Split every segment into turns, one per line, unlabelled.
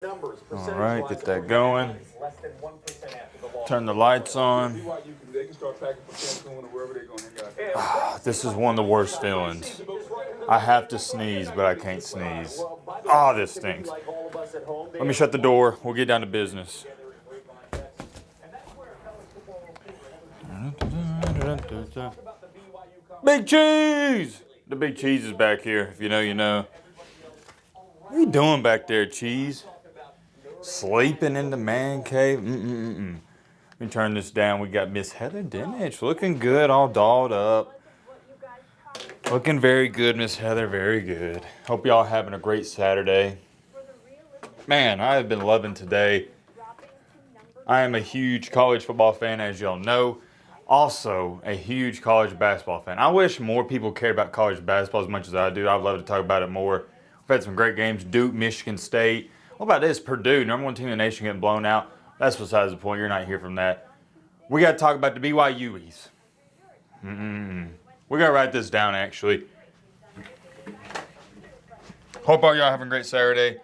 All right, get that going. Turn the lights on. This is one of the worst feelings. I have to sneeze, but I can't sneeze. Oh, this stinks. Let me shut the door. We'll get down to business. Big Cheese! The Big Cheese is back here. If you know, you know. What are you doing back there, Cheese? Sleeping in the man cave? Let me turn this down. We got Miss Heather Dinich looking good, all dolled up. Looking very good, Miss Heather, very good. Hope y'all having a great Saturday. Man, I have been loving today. I am a huge college football fan, as y'all know. Also, a huge college basketball fan. I wish more people cared about college basketball as much as I do. I'd love to talk about it more. We've had some great games. Duke, Michigan State. What about this? Purdue, number one team in the nation, getting blown out. That's besides the point. You're not here from that. We got to talk about the BYU's. We got to write this down, actually. Hope all y'all having a great Saturday.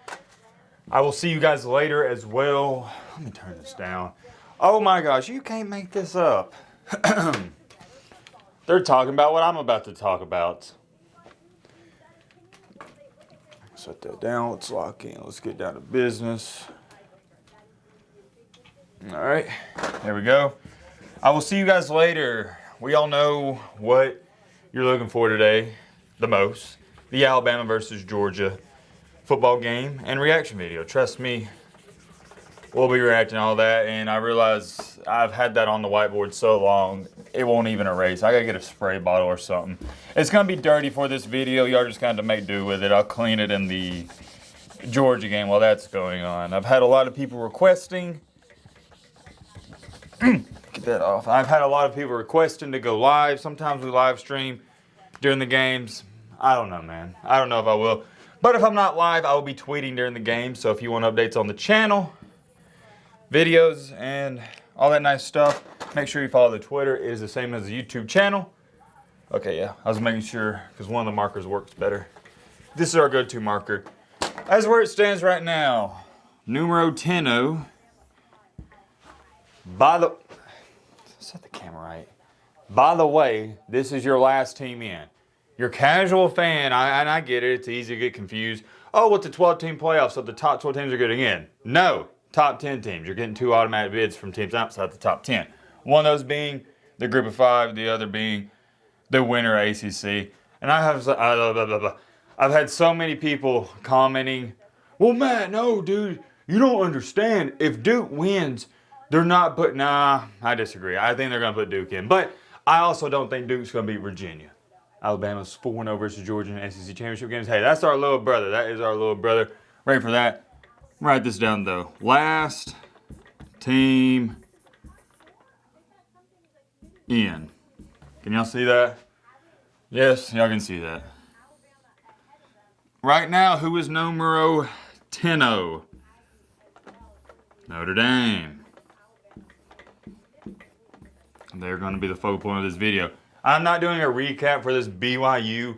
I will see you guys later as well. Let me turn this down. Oh my gosh, you can't make this up. They're talking about what I'm about to talk about. Set that down. Let's lock in. Let's get down to business. All right. There we go. I will see you guys later. We all know what you're looking for today the most. The Alabama versus Georgia football game and reaction video. Trust me, we'll be reacting to all that. And I realize I've had that on the whiteboard so long, it won't even erase. I gotta get a spray bottle or something. It's gonna be dirty for this video. Y'all just gonna have to make do with it. I'll clean it in the Georgia game while that's going on. I've had a lot of people requesting. Get that off. I've had a lot of people requesting to go live. Sometimes we live stream during the games. I don't know, man. I don't know if I will. But if I'm not live, I will be tweeting during the game. So if you want updates on the channel, videos, and all that nice stuff, make sure you follow the Twitter. It is the same as the YouTube channel. Okay, yeah. I was making sure because one of the markers works better. This is our go-to marker. As where it stands right now, numero 10. Set the camera right. By the way, this is your last team in. Your casual fan, and I get it, it's easy to get confused. Oh, what's the 12-team playoffs, so the top 12 teams are getting in. No, top 10 teams. You're getting 2 automatic bids from teams outside the top 10. One of those being the group of 5, the other being the winner ACC. And I've had so many people commenting, well, Matt, no, dude, you don't understand. If Duke wins, they're not putting, nah, I disagree. I think they're going to put Duke in. But I also don't think Duke's going to beat Virginia. Alabama's 4-0 versus Georgia in SEC championship games. Hey, that's our little brother. That is our little brother. Ready for that? Write this down, though. Last team in. Can y'all see that? Yes, y'all can see that. Right now, who is numero 10? Notre Dame. They're going to be the focal point of this video. I'm not doing a recap for this BYU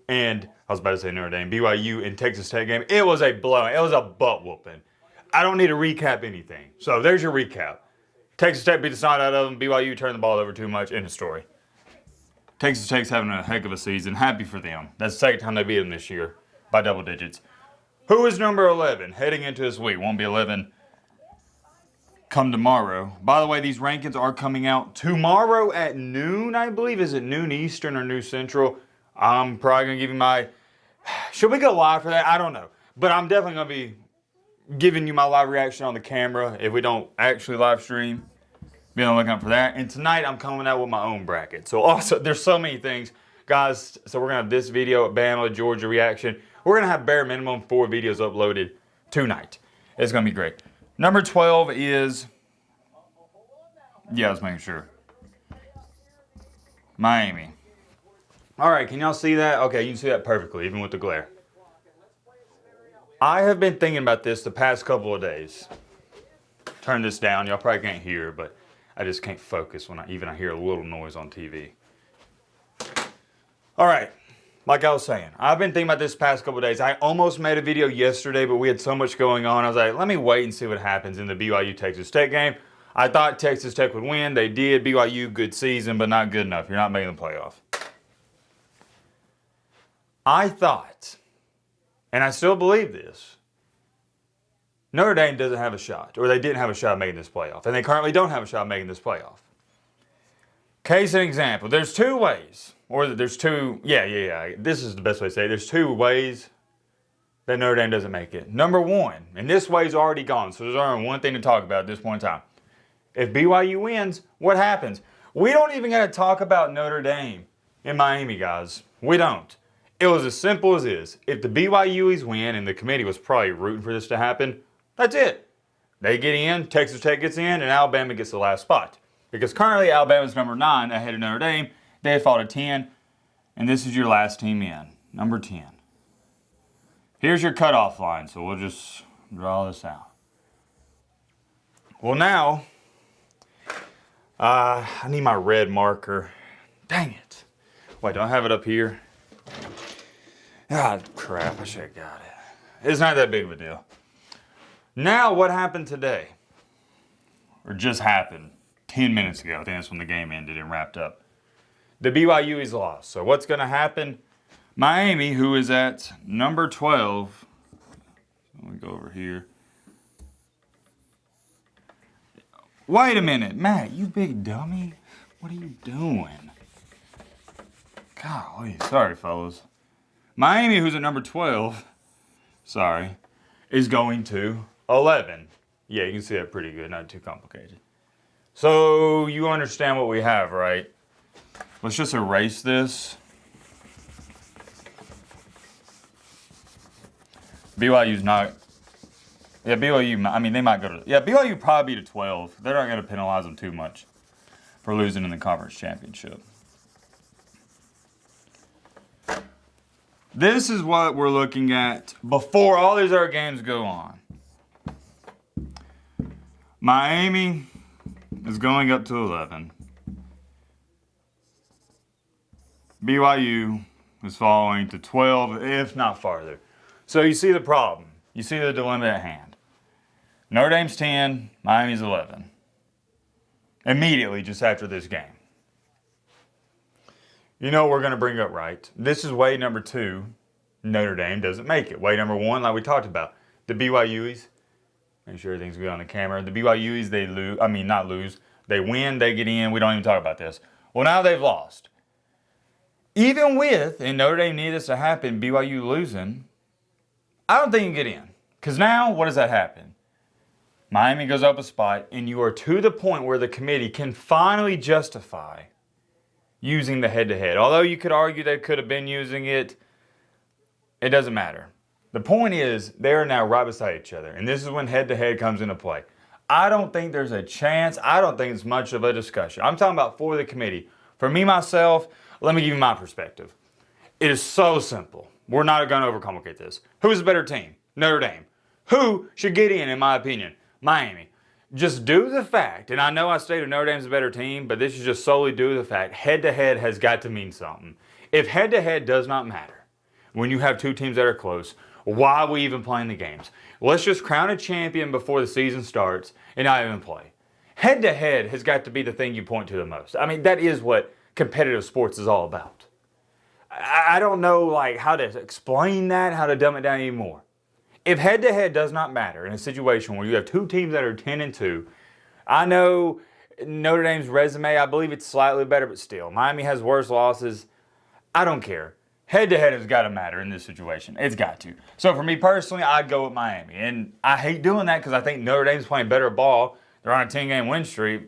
and, I was about to say Notre Dame, BYU and Texas Tech game. It was a blowout. It was a butt whooping. I don't need to recap anything. So there's your recap. Texas Tech beat the snot out of them. BYU turned the ball over too much. End of story. Texas Tech's having a heck of a season. Happy for them. That's the second time they beat them this year by double digits. Who is number 11 heading into this week? Won't be 11 come tomorrow. By the way, these rankings are coming out tomorrow at noon, I believe. Is it noon Eastern or noon Central? I'm probably going to give you my... Should we go live for that? I don't know. But I'm definitely going to be giving you my live reaction on the camera if we don't actually live stream. Be on the lookout for that. And tonight, I'm coming out with my own bracket. So also, there's so many things. Guys, so we're going to have this video, Bama, Georgia reaction. We're going to have bare minimum 4 videos uploaded tonight. It's going to be great. Number 12 is, yeah, I was making sure, Miami. All right, can y'all see that? Okay, you can see that perfectly, even with the glare. I have been thinking about this the past couple of days. Turn this down. Y'all probably can't hear, but I just can't focus when I hear a little noise on TV. All right, like I was saying, I've been thinking about this past couple of days. I almost made a video yesterday, but we had so much going on. I was like, let me wait and see what happens in the BYU-Texas Tech game. I thought Texas Tech would win. They did. BYU, good season, but not good enough. You're not making the playoff. I thought, and I still believe this, Notre Dame doesn't have a shot, or they didn't have a shot at making this playoff, and they currently don't have a shot at making this playoff. Case in example, there's two ways, or there's two, this is the best way to say it. There's two ways that Notre Dame doesn't make it. Number one, and this way's already gone, so there's only one thing to talk about at this point in time. If BYU wins, what happens? We don't even got to talk about Notre Dame in Miami, guys. We don't. It was as simple as this. If the BYU's win, and the committee was probably rooting for this to happen, that's it. They get in, Texas Tech gets in, and Alabama gets the last spot. Because currently Alabama's number 9 ahead of Notre Dame. They fall to 10, and this is your last team in, number 10. Here's your cutoff line, so we'll just draw this out. Well, now, I need my red marker. Dang it. Wait, do I have it up here? Ah, crap, I should have got it. It's not that big of a deal. Now, what happened today? Or just happened 10 minutes ago. I think that's when the game ended and wrapped up. The BYU is lost. So what's going to happen? Miami, who is at number 12. Let me go over here. Wait a minute. Matt, you big dummy. What are you doing? Golly. Sorry, fellas. Miami, who's at number 12, is going to 11. Yeah, you can see that pretty good. Not too complicated. So you understand what we have, right? Let's just erase this. BYU's not. Yeah, BYU, I mean, they might go to. Yeah, BYU probably to 12. They're not going to penalize them too much for losing in the conference championship. This is what we're looking at before all these other games go on. Miami is going up to 11. BYU is falling to 12, if not farther. So you see the problem. You see the dilemma at hand. Notre Dame's 10, Miami's 11. Immediately, just after this game. You know what we're going to bring up, right? This is way number 2. Notre Dame doesn't make it. Way number 1, like we talked about. The BYU's. Make sure everything's good on the camera. The BYU's, they lose. I mean, not lose. They win, they get in. We don't even talk about this. Well, now they've lost. Even with, and Notre Dame needed this to happen, BYU losing, I don't think you can get in. Because now, what does that happen? Miami goes up a spot, and you are to the point where the committee can finally justify using the head-to-head. Although you could argue they could have been using it, it doesn't matter. The point is, they are now right beside each other, and this is when head-to-head comes into play. I don't think there's a chance. I don't think it's much of a discussion. I'm talking about for the committee. For me, myself, let me give you my perspective. It is so simple. We're not going to overcomplicate this. Who's the better team? Notre Dame. Who should get in my opinion? Miami. Just due to the fact, and I know I stated Notre Dame's a better team, but this is just solely due to the fact head-to-head has got to mean something. If head-to-head does not matter, when you have two teams that are close, why are we even playing the games? Let's just crown a champion before the season starts and not even play. Head-to-head has got to be the thing you point to the most. I mean, that is what competitive sports is all about. I don't know how to explain that, how to dumb it down anymore. If head-to-head does not matter in a situation where you have two teams that are 10-2, I know Notre Dame's resume, I believe it's slightly better, but still, Miami has worse losses. I don't care. Head-to-head has got to matter in this situation. It's got to. So for me personally, I'd go with Miami. And I hate doing that because I think Notre Dame's playing better ball. They're on a 10-game win streak.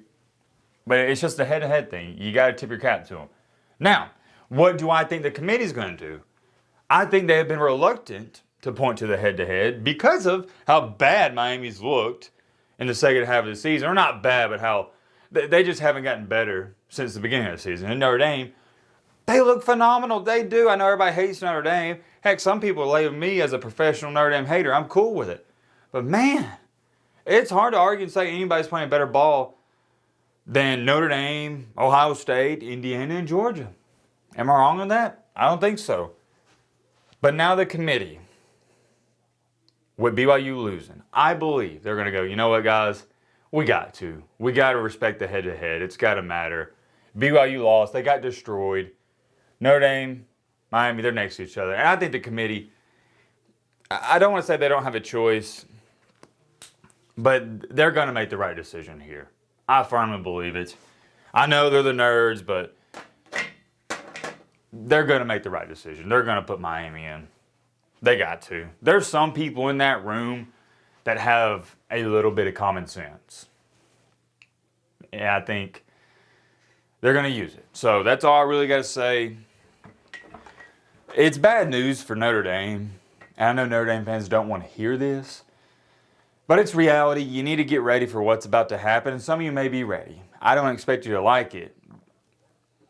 But it's just a head-to-head thing. You got to tip your cap to them. Now, what do I think the committee's going to do? I think they have been reluctant to point to the head-to-head because of how bad Miami's looked in the second half of the season. Or not bad, but how they just haven't gotten better since the beginning of the season. And Notre Dame, they look phenomenal. They do. I know everybody hates Notre Dame. Heck, some people label me as a professional Notre Dame hater. I'm cool with it. But man, it's hard to argue and say anybody's playing better ball than Notre Dame, Ohio State, Indiana, and Georgia. Am I wrong on that? I don't think so. But now the committee, with BYU losing, I believe they're going to go, you know what, guys? We got to respect the head-to-head. It's got to matter. BYU lost. They got destroyed. Notre Dame, Miami, they're next to each other. And I think the committee, I don't want to say they don't have a choice, but they're going to make the right decision here. I firmly believe it. I know they're the nerds, but they're going to make the right decision. They're going to put Miami in. They got to. There's some people in that room that have a little bit of common sense. And I think they're going to use it. So that's all I really got to say. It's bad news for Notre Dame. And I know Notre Dame fans don't want to hear this. But it's reality. You need to get ready for what's about to happen. And some of you may be ready. I don't expect you to like it.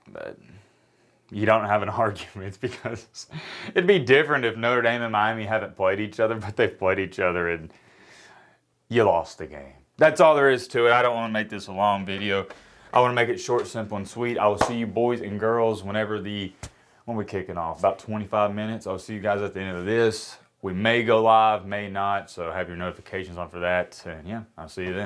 But you don't have an argument, because it'd be different if Notre Dame and Miami haven't played each other, but they've played each other and you lost the game. That's all there is to it. I don't want to make this a long video. I want to make it short, simple, and sweet. I will see you boys and girls when we're kicking off. About 25 minutes. I'll see you guys at the end of this. We may go live, may not, so have your notifications on for that. And yeah, I'll see you then.